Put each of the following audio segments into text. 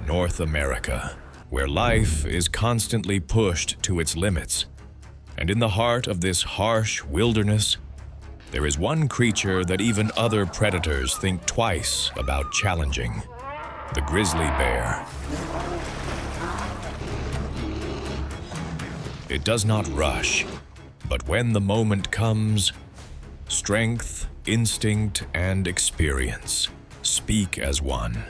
North America, where life is constantly pushed to its limits. And in the heart of this harsh wilderness, there is one creature that even other predators think twice about challenging: the grizzly bear. It does not rush, but when the moment comes, strength, instinct, and experience speak as one.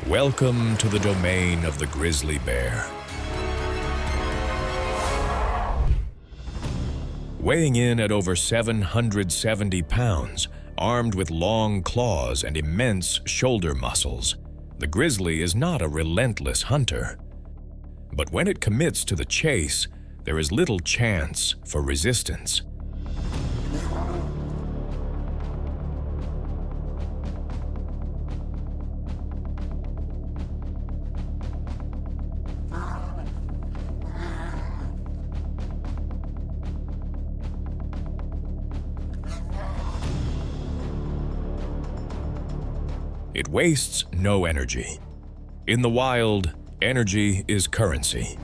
Welcome to the domain of the grizzly bear. Weighing in at over 770 pounds, armed with long claws and immense shoulder muscles, the grizzly is not a relentless hunter. But when it commits to the chase, there is little chance for resistance. It wastes no energy. In the wild, energy is currency.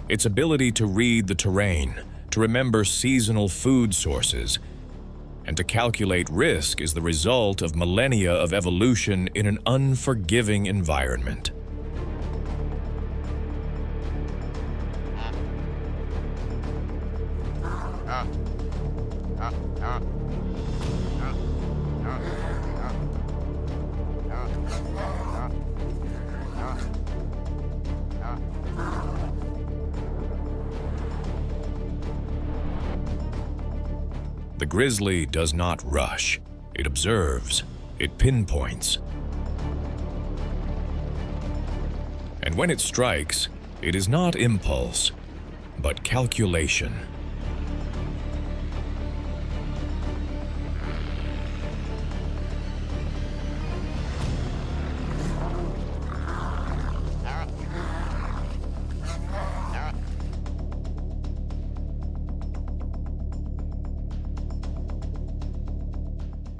Its ability to read the terrain, to remember seasonal food sources, and to calculate risk is the result of millennia of evolution in an unforgiving environment. The grizzly does not rush. It observes. It pinpoints. And when it strikes, it is not impulse, but calculation.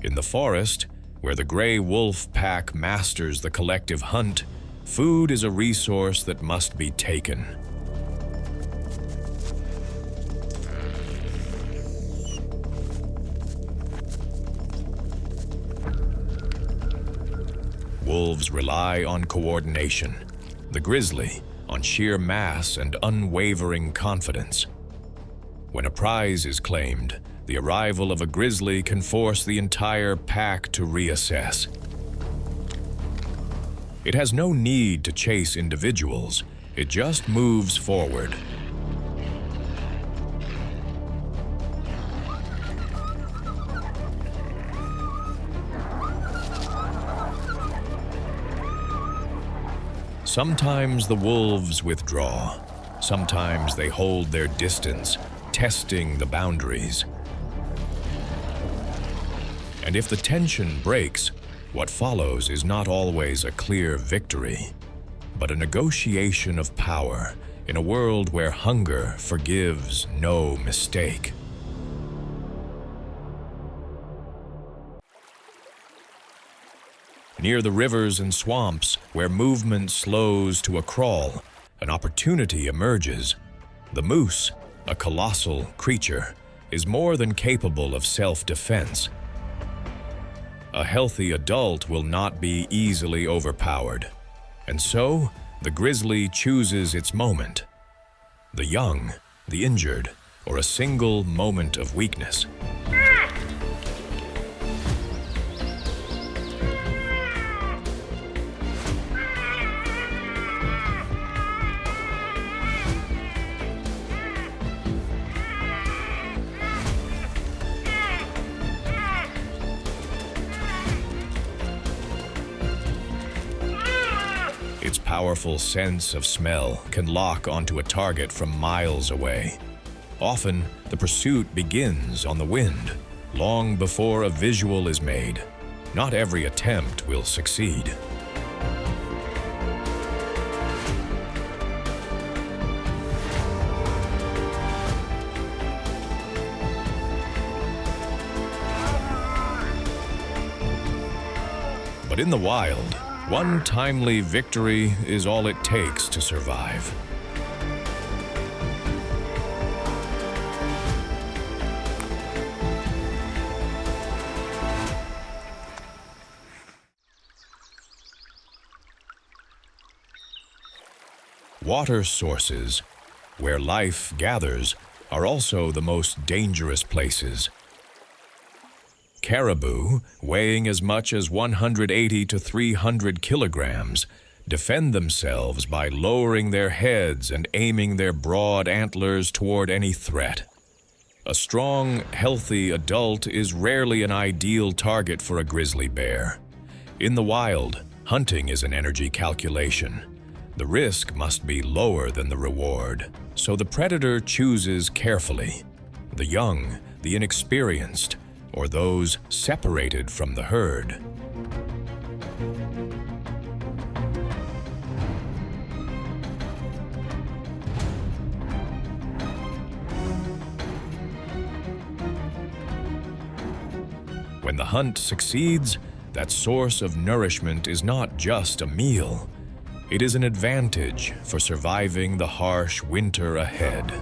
In the forest, where the gray wolf pack masters the collective hunt, food is a resource that must be taken. Wolves rely on coordination, the grizzly on sheer mass and unwavering confidence. When a prize is claimed, the arrival of a grizzly can force the entire pack to reassess. It has no need to chase individuals, it just moves forward. Sometimes the wolves withdraw, sometimes they hold their distance, testing the boundaries. And if the tension breaks, what follows is not always a clear victory, but a negotiation of power in a world where hunger forgives no mistake. Near the rivers and swamps, where movement slows to a crawl, an opportunity emerges. The moose, a colossal creature, is more than capable of self-defense. A healthy adult will not be easily overpowered, and so the grizzly chooses its moment: the young, the injured, or a single moment of weakness. Its powerful sense of smell can lock onto a target from miles away. Often, the pursuit begins on the wind, long before a visual is made. Not every attempt will succeed. But in the wild, one timely victory is all it takes to survive. Water sources, where life gathers, are also the most dangerous places. Caribou, weighing as much as 180 to 300 kilograms, defend themselves by lowering their heads and aiming their broad antlers toward any threat. A strong, healthy adult is rarely an ideal target for a grizzly bear. In the wild, hunting is an energy calculation. The risk must be lower than the reward, so the predator chooses carefully. The young, the inexperienced, or those separated from the herd. When the hunt succeeds, that source of nourishment is not just a meal. It is an advantage for surviving the harsh winter ahead.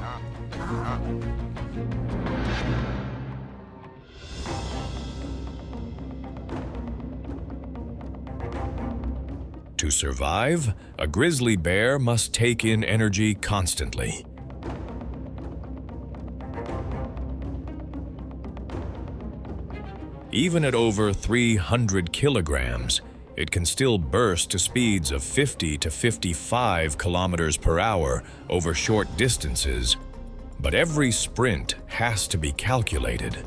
To survive, a grizzly bear must take in energy constantly. Even at over 300 kilograms, it can still burst to speeds of 50 to 55 kilometers per hour over short distances, but every sprint has to be calculated.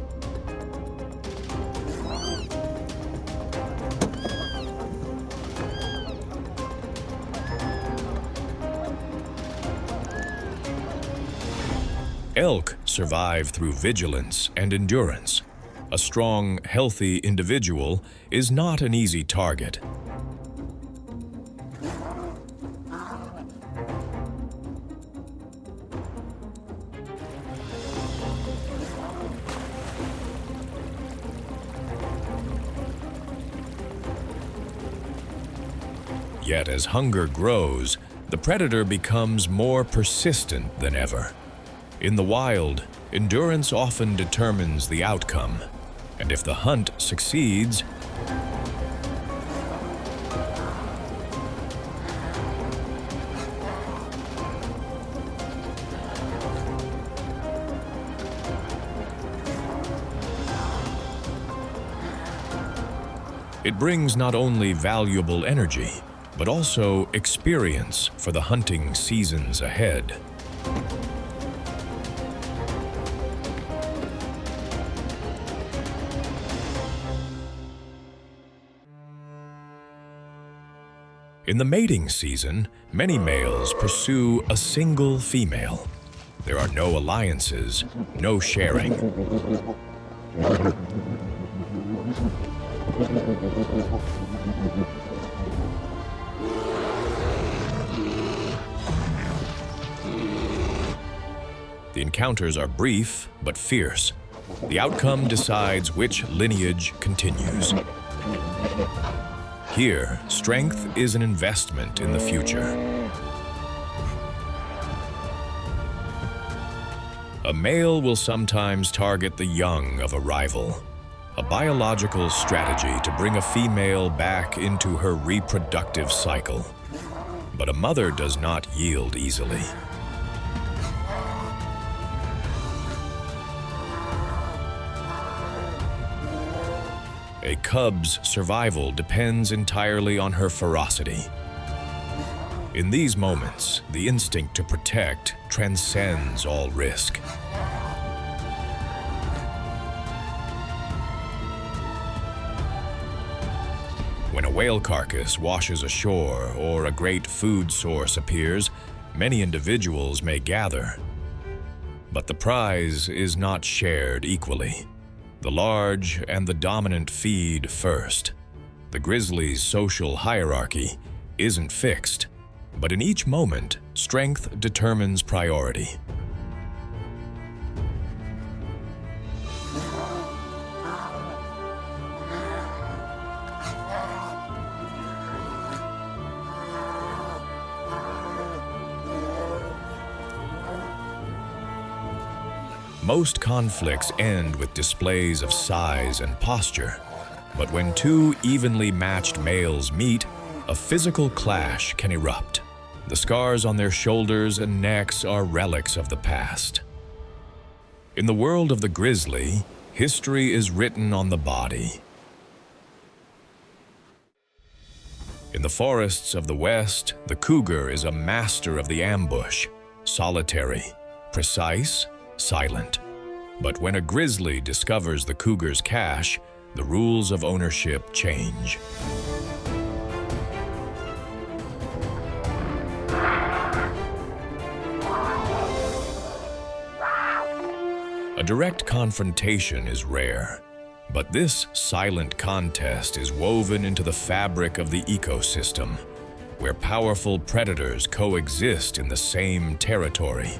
Elk survive through vigilance and endurance. A strong, healthy individual is not an easy target. Yet as hunger grows, the predator becomes more persistent than ever. In the wild, endurance often determines the outcome, and if the hunt succeeds, it brings not only valuable energy, but also experience for the hunting seasons ahead. In the mating season, many males pursue a single female. There are no alliances, no sharing. The encounters are brief but fierce. The outcome decides which lineage continues. Here, strength is an investment in the future. A male will sometimes target the young of a rival, a biological strategy to bring a female back into her reproductive cycle. But a mother does not yield easily. A cub's survival depends entirely on her ferocity. In these moments, the instinct to protect transcends all risk. When a whale carcass washes ashore or a great food source appears, many individuals may gather. But the prize is not shared equally. The large and the dominant feed first. The grizzly's social hierarchy isn't fixed, but in each moment, strength determines priority. Most conflicts end with displays of size and posture. But when two evenly matched males meet, a physical clash can erupt. The scars on their shoulders and necks are relics of the past. In the world of the grizzly, history is written on the body. In the forests of the West, the cougar is a master of the ambush, solitary, precise, silent. But when a grizzly discovers the cougar's cache, the rules of ownership change. A direct confrontation is rare, but this silent contest is woven into the fabric of the ecosystem, where powerful predators coexist in the same territory.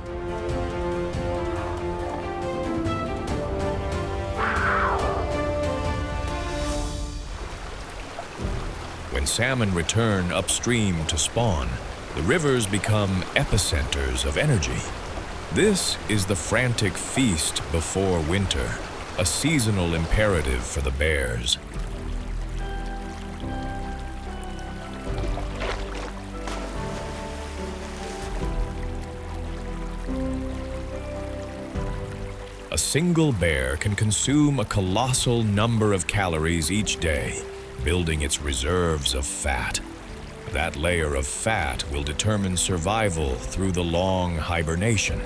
When salmon return upstream to spawn, the rivers become epicenters of energy. This is the frantic feast before winter, a seasonal imperative for the bears. A single bear can consume a colossal number of calories each day, building its reserves of fat. That layer of fat will determine survival through the long hibernation.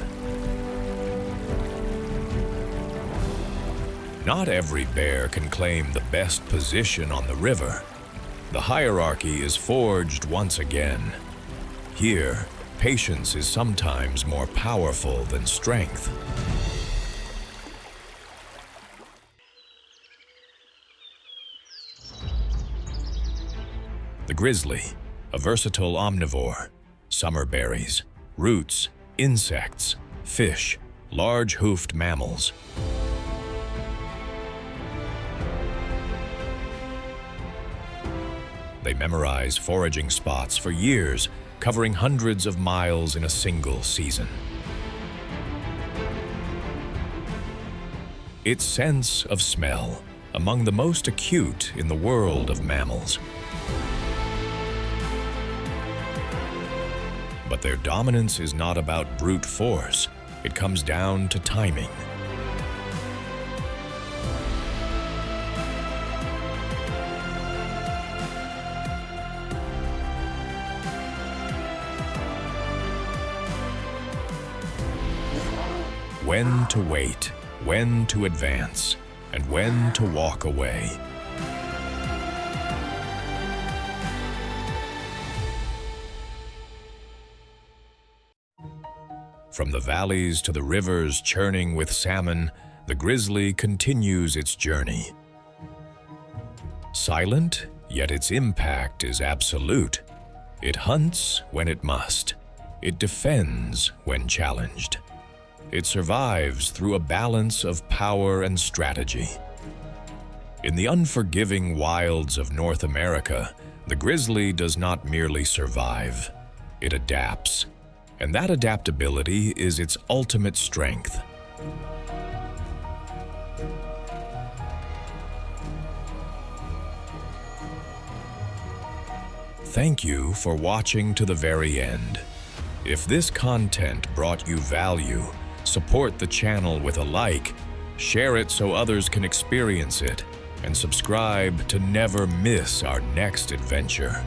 Not every bear can claim the best position on the river. The hierarchy is forged once again. Here, patience is sometimes more powerful than strength. The grizzly, a versatile omnivore, summer berries, roots, insects, fish, large-hoofed mammals. They memorize foraging spots for years, covering hundreds of miles in a single season. Its sense of smell, among the most acute in the world of mammals. But their dominance is not about brute force. It comes down to timing. When to wait, when to advance, and when to walk away. From the valleys to the rivers churning with salmon, the grizzly continues its journey. Silent, yet its impact is absolute. It hunts when it must. It defends when challenged. It survives through a balance of power and strategy. In the unforgiving wilds of North America, the grizzly does not merely survive. It adapts. And that adaptability is its ultimate strength. Thank you for watching to the very end. If this content brought you value, support the channel with a like, share it so others can experience it, and subscribe to never miss our next adventure.